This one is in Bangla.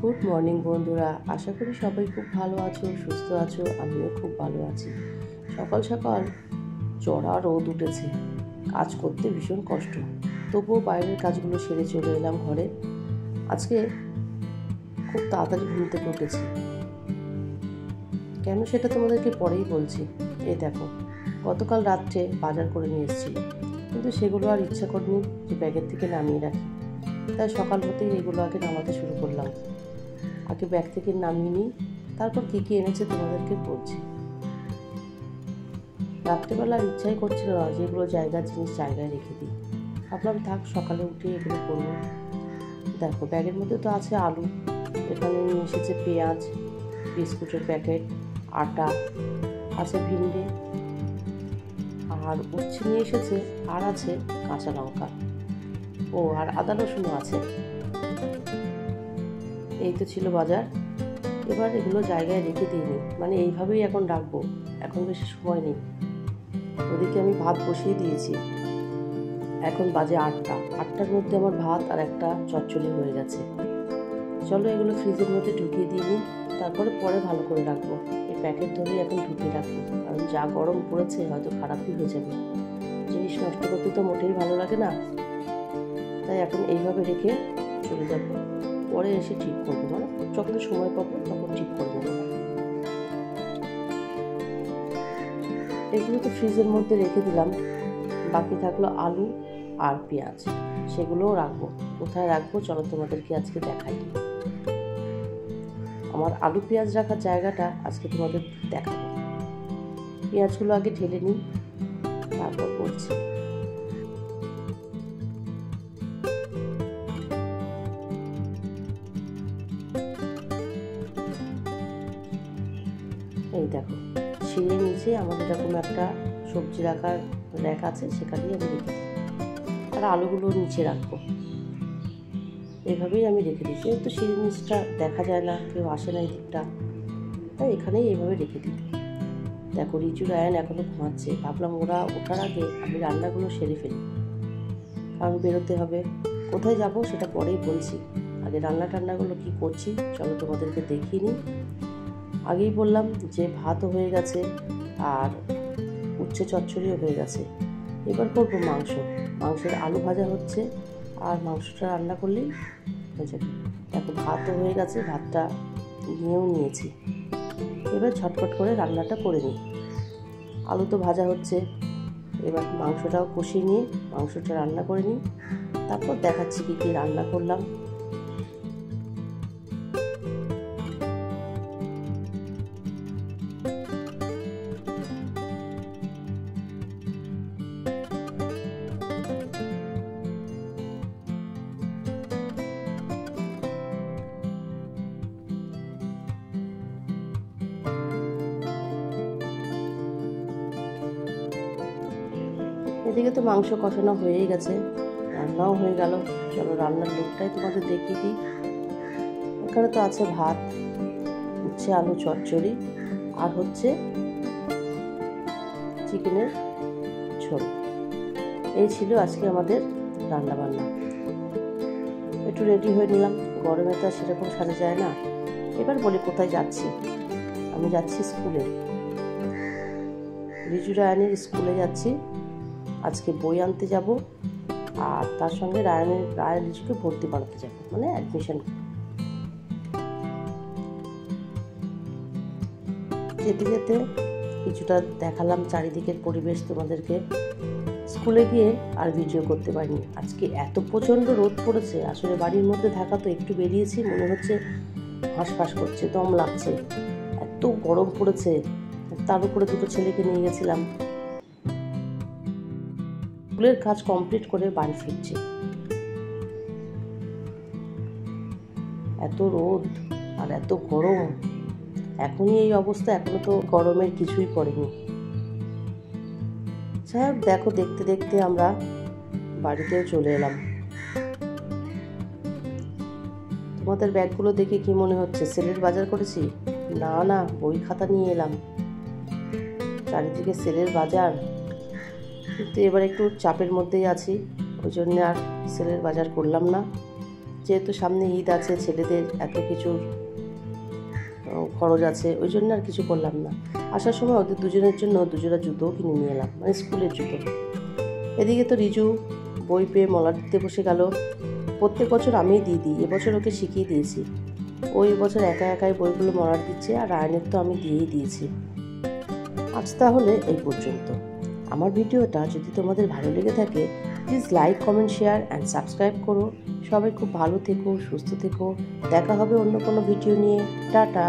গুড মর্নিং বন্ধুরা, আশা করি সবাই খুব ভালো আছো, সুস্থ আছো। আমিও খুব ভালো আছি। সকাল সকাল চড়া রোদ উঠেছে, কাজ করতে ভীষণ কষ্ট, তবুও বাইরের কাজগুলো সেরে চলে এলাম ঘরে। আজকে খুব তাড়াতাড়ি ঘুম থেকে উঠেছি, কেন সেটা তোমাদেরকে পরেই বলছি। এই দেখো, গতকাল রাত্রে বাজার করে নিয়ে এসেছি, কিন্তু সেগুলো আর ইচ্ছা করেনি যে ব্যাগের থেকে নামিয়ে রাখি। তাই সকাল হতেই এগুলো আগে নামাতে শুরু করলাম। আগে ব্যাগ থেকে নামিয়ে নিই, তারপর কী কী এনেছে তোমাদেরকে বলছি। রাত্রেবেলা আর ইচ্ছাই করছিল না যে এগুলো জায়গার জিনিস জায়গায় রেখে দিই। ভাবলাম থাক, সকালে উঠে এগুলো করবো। দেখো, ব্যাগের মধ্যে তো আছে আলু, এখানে নিয়ে এসেছে পেঁয়াজ, বিস্কুটের প্যাকেট, আটা, আছে ভিন্ডি, আর উচ্ছে নিয়ে এসেছে, আর আছে কাঁচা লঙ্কা, ও আর আদা রসুনও আছে। এই তো ছিল বাজার। এবার এগুলো জায়গায় রেখে দিইনি, মানে এইভাবেই এখন রাখবো, এখন বেশি সময় নেই। ওদিকে আমি ভাত বসিয়ে দিয়েছি, এখন বাজে 8টার মধ্যে আমার ভাত আর একটা চচ্চড়ি হয়ে গেছে। চলো এগুলো ফ্রিজের মধ্যে ঢুকিয়ে দিয়ে নিই, তারপরে পরে ভালো করে রাখবো। এই প্যাকেট ধরেই এখন ঢুকিয়ে রাখবো, কারণ যা গরম পড়েছে হয়তো খারাপই হয়ে যাবে। জিনিস নষ্ট করতে তো মোটেই ভালো লাগে না, তাই এখন এইভাবে রেখে চলে যাবো। পরে এসে ঠিক করবো, মানে যখন সময় পাবো তখন ঠিক করে দেবো। এগুলো তো ফ্রিজের মধ্যে রেখে দিলাম, বাকি থাকলো আলু আর পেঁয়াজ, সেগুলোও রাখবো। কোথায় রাখবো চলো তোমাদেরকে আজকে দেখাই। আমার আলু পেঁয়াজ রাখার জায়গাটা আজকে তোমাদের দেখাবো। পেঁয়াজগুলো আগে ঢেলে নিই, তারপর বলছি। এই দেখো, সিঁড়ির নিচে আমাদের এরকম একটা সবজি রাখার র্যাক আছে, সেখানেই আমি রেখে দিই। আর আলুগুলো নিচে রাখবো, এইভাবেই আমি রেখে দিই। যেহেতু সিঁড়ির নিচটা দেখা যায় না, কেউ আসে না এই দিকটা, তাই এখানেই এইভাবে রেখে দিই। দেখো, রিচু রায়ান এখনও ঘুমাচ্ছে। ভাবলাম ওরা ওঠার আগে আমি রান্নাগুলো সেরে ফেলি, কারণ বেরোতে হবে। কোথায় যাব সেটা পরেই বলছি, আগে রান্নাগুলো কি করছি চলো তোমাদেরকে দেখিয়ে নিই। আগেই বললাম যে ভাতও হয়ে গেছে আর উচ্ছে চচ্চড়িও হয়ে গেছে। এবার করবো মাংসের আলু ভাজা হচ্ছে, আর মাংসটা রান্না করলেই হয়ে যাবে। দেখো, ভাতও হয়ে গেছে, ভাতটা নিয়েও নিয়েছি। এবার ঝটপট করে রান্নাটা করে নিই। আলু তো ভাজা হচ্ছে, এবার মাংসটাও কষিয়ে নিয়ে মাংসটা রান্না করে নিই, তারপর দেখাচ্ছি কী কী রান্না করলাম। এদিকে তো মাংস কষানো হয়েই গেছে, রান্নাও হয়ে গেল। চলো রান্নার লুকটাই তোমাদের দেখিয়ে দিই। এখানে তো আছে ভাত, উচ্ছে আলু চচ্চড়ি, আর হচ্ছে চিকেনের ঝোল। এই ছিল আজকে আমাদের রান্না বান্না। একটু রেডি হয়ে নিলাম, গরমে তো সেরকম সাজা যায় না। এবার বলি কোথায় যাচ্ছি। আমি যাচ্ছি স্কুলে, রিজু রায়ানের স্কুলে যাচ্ছি। আজকে বই আনতে যাব, আর তার সঙ্গে রায়ান রিজুকে ভর্তি বানাতে যাব, মানে অ্যাডমিশন। যেতে যেতে কিছুটা দেখালাম চারিদিকের পরিবেশ তোমাদেরকে। স্কুলে গিয়ে আর ভিডিও করতে পারিনি, আজকে এত প্রচণ্ড রোদ পড়েছে। আসলে বাড়ির মধ্যে থাকা তো, একটু বেরিয়েছি মনে হচ্ছে হাঁসফাঁস করছে, দম লাগছে, এত গরম পড়েছে। তার উপরে দুটো ছেলেকে নিয়ে গেছিলাম। স্কুলের কাজ কমপ্লিট করে বাড়ি ফিরছি, এত রোদ আর এত গরম। এখনই এই অবস্থা, এখনো তো গরমের কিছুই পড়েনি। যাই দেখো, দেখতে দেখতে আমরা বাড়িতেও চলে এলাম। তোমাদের ব্যাগগুলো দেখে কি মনে হচ্ছে সেলের বাজার করেছি? না না, বই খাতা নিয়ে এলাম। চারিদিকে সেলের বাজার, কিন্তু এবার একটু চাপের মধ্যেই আছি, ওই জন্য আর সেলের বাজার করলাম না। যেহেতু সামনে ঈদ আছে, ছেলেদের এত কিছুর খরচ আছে, ওই জন্য আর কিছু করলাম না। আসার সময় ওদের দুজনের জন্য দুজোড়া জুতোও কিনে নিয়ে এলাম, মানে স্কুলের জুতো। এদিকে তো রিজু বই পেয়ে মলার দিতে বসে গেল। প্রত্যেক বছর আমিই দিয়ে দিই, এবছর ওকে শিখিয়ে দিয়েছি। ওই বছর একা একাই বইগুলো মলার দিচ্ছে, আর আয়নের তো আমি দিয়েই দিয়েছি। আজ তাহলে এই পর্যন্ত। আমার ভিডিওটা যদি তোমাদের ভালো লেগে থাকে, please like, comment, share and subscribe করো। সবাই খুব ভালো থেকো, সুস্থ থেকো। দেখা হবে অন্য কোনো ভিডিও নিয়ে। টাটা।